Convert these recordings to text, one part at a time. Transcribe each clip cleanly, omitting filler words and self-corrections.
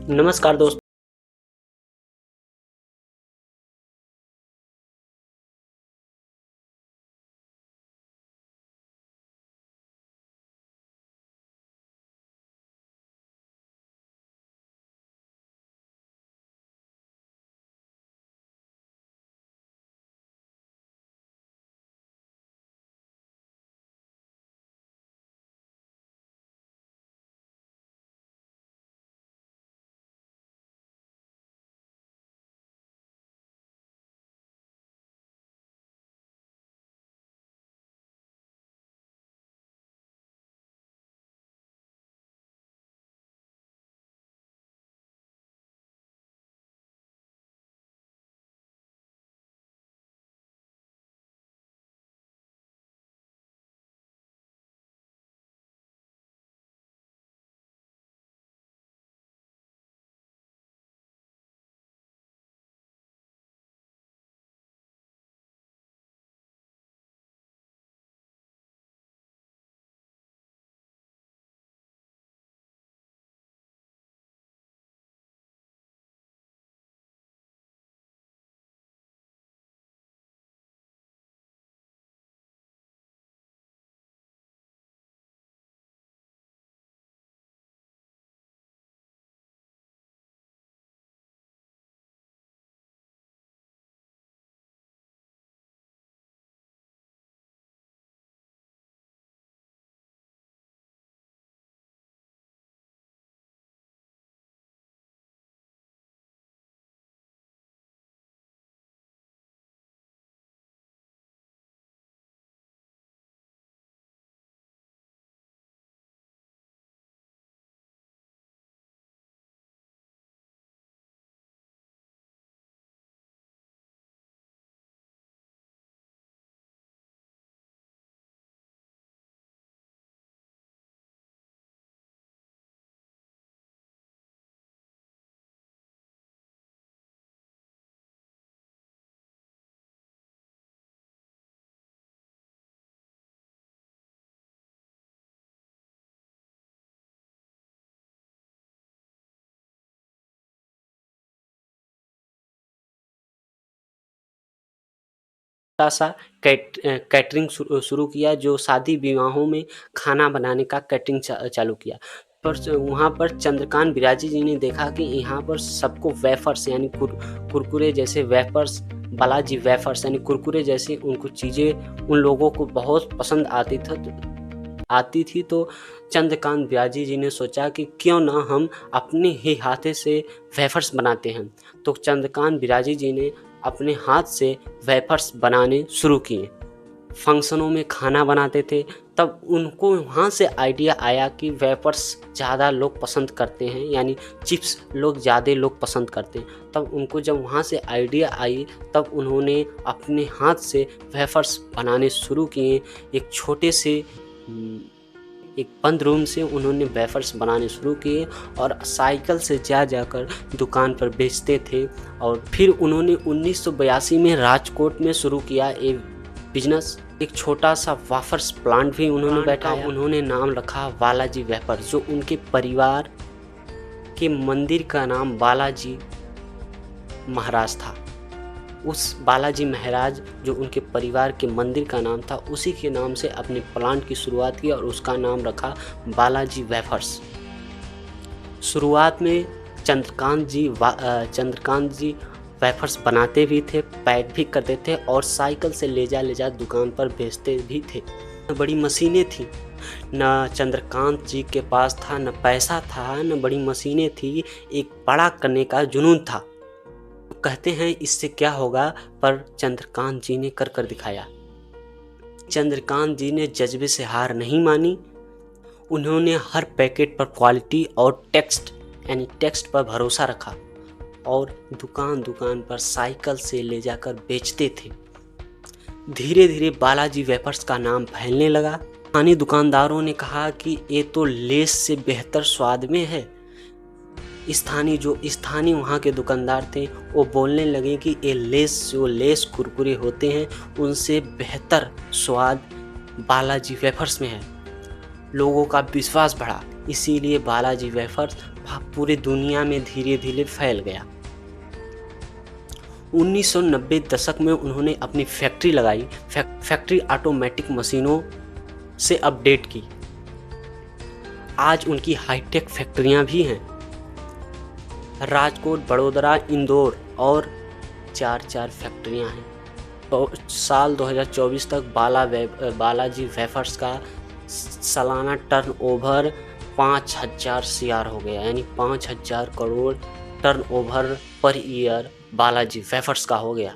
नमस्कार दोस्तों। सा कैटरिंग शुरू किया, जो शादी विवाहों में खाना बनाने का कैटरिंग चालू किया। पर वहाँ पर चंद्रकांत बिराजी जी ने देखा कि यहाँ पर सबको वेफर्स यानी कुरकुरे जैसे वेफर्स, बालाजी वेफर्स यानी कुरकुरे जैसे उनको चीज़ें उन लोगों को बहुत पसंद आती थी। तो चंद्रकांत बिराजी जी ने सोचा कि क्यों ना हम अपने ही हाथे से वेफर्स बनाते हैं। तो चंद्रकांत बिराजी जी ने अपने हाथ से वेफर्स बनाने शुरू किए। फंक्शनों में खाना बनाते थे, तब उनको वहाँ से आइडिया आया कि वेफर्स ज़्यादा लोग पसंद करते हैं, यानी चिप्स ज़्यादा लोग पसंद करते हैं। तब उनको जब वहाँ से आइडिया आई, तब उन्होंने अपने हाथ से वेफर्स बनाने शुरू किए। एक बंद रूम से उन्होंने वेफर्स बनाने शुरू किए और साइकिल से जाकर दुकान पर बेचते थे। और फिर उन्होंने 1982 में राजकोट में शुरू किया एक बिजनेस। एक छोटा सा वेफर्स प्लांट भी उन्होंने बैठाया। उन्होंने नाम रखा बालाजी वेफर्स, जो उनके परिवार के मंदिर का नाम बालाजी महाराज था। उस बालाजी महाराज जो उनके परिवार के मंदिर का नाम था, उसी के नाम से अपने प्लांट की शुरुआत की और उसका नाम रखा बालाजी वेफर्स। शुरुआत में चंद्रकांत जी वेफर्स बनाते भी थे, पैक भी करते थे और साइकिल से ले जा दुकान पर बेचते भी थे। बड़ी मशीनें थी, न चंद्रकांत जी के पास था, न पैसा था, न बड़ी मशीनें थी। एक बड़ा करने का जुनून था। कहते हैं इससे क्या होगा, पर चंद्रकांत जी ने कर दिखाया। चंद्रकांत जी ने जज्बे से हार नहीं मानी। उन्होंने हर पैकेट पर क्वालिटी और टेक्स्ट पर भरोसा रखा और दुकान पर साइकिल से ले जाकर बेचते थे। धीरे धीरे बालाजी वेफर्स का नाम फैलने लगा। स्थानीय दुकानदारों ने कहा कि ये तो लेस से बेहतर स्वाद में है। स्थानीय वहाँ के दुकानदार थे, वो बोलने लगे कि ये लेस कुरकुरे होते हैं, उनसे बेहतर स्वाद बालाजी वेफर्स में है। लोगों का विश्वास बढ़ा, इसीलिए बालाजी वेफर्स पूरे दुनिया में धीरे धीरे फैल गया। 1990 दशक में उन्होंने अपनी फैक्ट्री लगाई। फैक्ट्री ऑटोमेटिक मशीनों से अपडेट की। आज उनकी हाईटेक फैक्ट्रियां भी हैं। राजकोट, बड़ोदरा, इंदौर और 4 फैक्ट्रियां हैं। तो साल 2024 तक बालाजी वेफर्स का सालाना टर्नओवर 5000 CR हो गया, यानी 5000 crore turnover per year Balaji wafers का हो गया।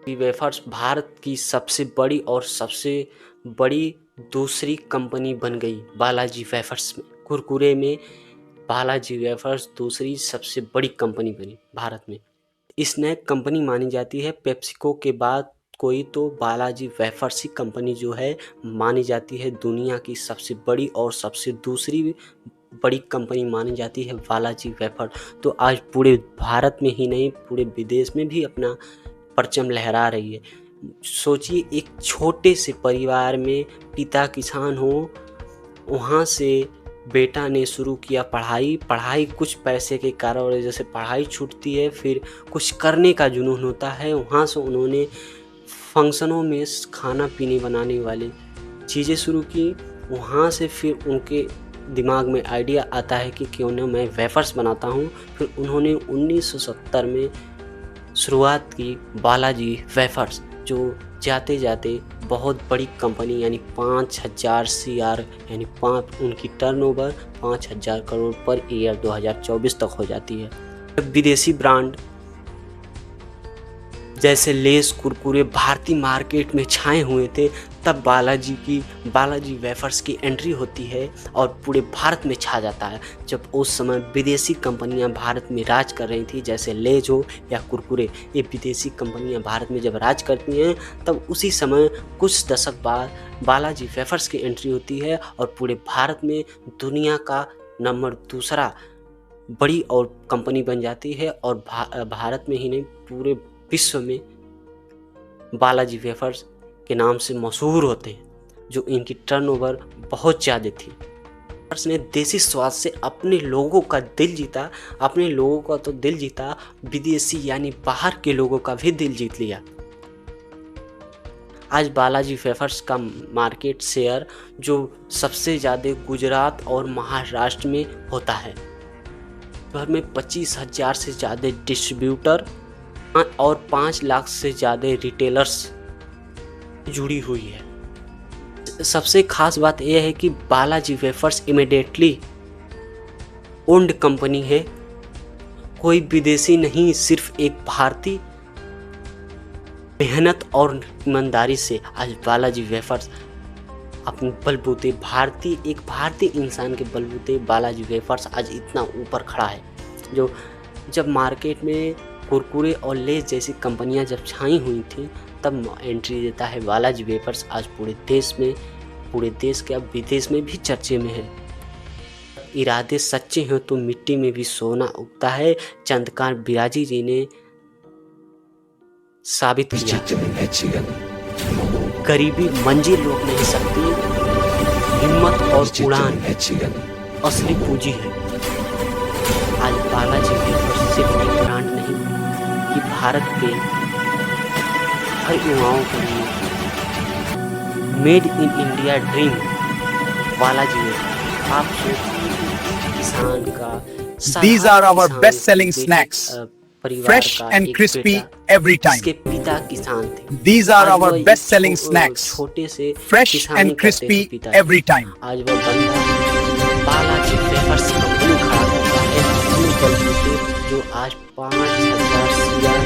वेफर्स भारत की सबसे बड़ी और सबसे बड़ी दूसरी कंपनी बन गई बालाजी वेफर्स में। कुरकुरे में बालाजी वेफर्स दूसरी सबसे बड़ी कंपनी बनी भारत में। स्नैक कंपनी मानी जाती है पेप्सिको के बाद कोई तो बालाजी वेफर्स ही कंपनी जो है मानी जाती है दुनिया की सबसे बड़ी और सबसे दूसरी बड़ी कंपनी मानी जाती है बालाजी वेफर। तो आज पूरे भारत में ही नहीं पूरे विदेश में भी अपना परचम लहरा रही है। सोचिए, एक छोटे से परिवार में पिता किसान हो, वहाँ से बेटा ने शुरू किया पढ़ाई कुछ पैसे के कारण वजह से पढ़ाई छूटती है, फिर कुछ करने का जुनून होता है। वहाँ से उन्होंने फंक्शनों में खाना पीने बनाने वाली चीज़ें शुरू की। वहाँ से फिर उनके दिमाग में आइडिया आता है कि क्यों ना मैं वेफर्स बनाता हूँ। फिर उन्होंने 1970 में शुरुआत की बालाजी वेफर्स, जो जाते जाते बहुत बड़ी कंपनी यानी 5000 CR यानी उनकी टर्नओवर 5000 करोड़ पर ईयर 2024 तक हो जाती है। विदेशी ब्रांड जैसे लेस, कुरकुरे भारतीय मार्केट में छाए हुए थे, तब बालाजी वेफर्स की एंट्री होती है और पूरे भारत में छा जाता है। जब उस समय विदेशी कंपनियां भारत में राज कर रही थी, जैसे लेज हो या कुरकुरे, ये विदेशी कंपनियां भारत में जब राज करती हैं, तब उसी समय कुछ दशक बाद बालाजी वेफर्स की एंट्री होती है और पूरे भारत में दुनिया का नंबर 2 बड़ी और कंपनी बन जाती है। और भारत में ही नहीं पूरे विश्व में बालाजी वेफर्स के नाम से मशहूर होते हैं, जो इनकी टर्नओवर बहुत ज़्यादा थी। वेफर्स ने देसी स्वाद से अपने लोगों का दिल जीता। अपने लोगों का तो दिल जीता, विदेशी यानी बाहर के लोगों का भी दिल जीत लिया। आज बालाजी वेफर्स का मार्केट शेयर जो सबसे ज़्यादा गुजरात और महाराष्ट्र में होता है। भर में 25,000 से ज़्यादा डिस्ट्रीब्यूटर और 5 लाख से ज़्यादा रिटेलर्स जुड़ी हुई है। सबसे खास बात यह है कि Balaji wafers immediately owned company है, कोई विदेशी नहीं, सिर्फ एक भारतीय मेहनत और ईमानदारी से आज बालाजी वेफर्स अपने बलबूते एक भारतीय इंसान के बलबूते बालाजी वेफर्स आज इतना ऊपर खड़ा है। जो जब मार्केट में कुरकुरे और लेस जैसी कंपनियां जब छाई हुई थी, तब एंट्री देता है बालाजी वेफर्स। आज पूरे देश के अब विदेश में भी चर्चे में है। इरादे सच्चे हैं तो मिट्टी में भी सोना उगता है, चंद्रकांत बिराजी जी ने साबित किया। गरीबी मंजिल रोक नहीं सकती, हिम्मत और उड़ान असली पूंजी है। आज बालाजी वेफर्स सिर्फ एक ब्रांड नहीं कि भारत के हर युवाओं के लिए made in India dream Balaji wafers. आप सोचिए किसान का These are our best-selling snacks, fresh and crispy every time. इसके पिता किसान थे। These are our best-selling snacks, छोटे से fresh and crispy every time. आज वो बंदा बालाजी वेफर्स कंपनी खड़ा करता है अपने बलबूते, जो आज 5000 CR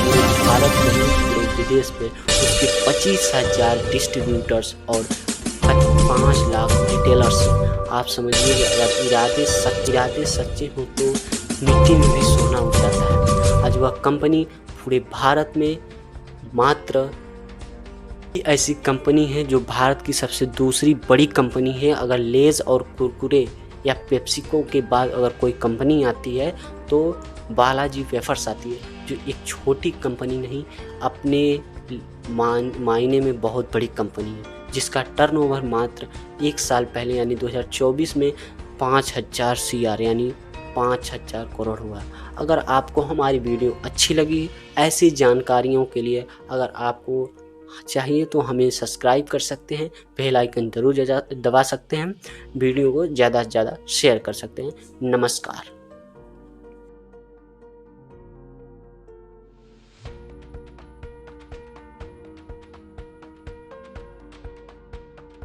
पूरे भारत में पूरे विदेश में उसके 25,000 डिस्ट्रीब्यूटर्स और 5 लाख रिटेलर्स। आप समझिए अगर इरादे सच्चे हों तो मिट्टी में भी सोना उग जाता है। आज वह कंपनी पूरे भारत में मात्र ऐसी कंपनी है जो भारत की सबसे दूसरी बड़ी कंपनी है। अगर लेज और कुरकुरे या पेप्सिको के बाद अगर कोई कंपनी आती है तो बालाजी वेफर्स आती है, जो एक छोटी कंपनी नहीं, अपने मायने में बहुत बड़ी कंपनी है, जिसका टर्नओवर मात्र 1 साल पहले यानी 2024 में 5000 CR यानी 5000 करोड़ हुआ। अगर आपको हमारी वीडियो अच्छी लगी, ऐसी जानकारियों के लिए अगर आपको चाहिए तो हमें सब्सक्राइब कर सकते हैं, बेल आइकन जरूर दबा सकते हैं, वीडियो को ज़्यादा से ज़्यादा शेयर कर सकते हैं। नमस्कार।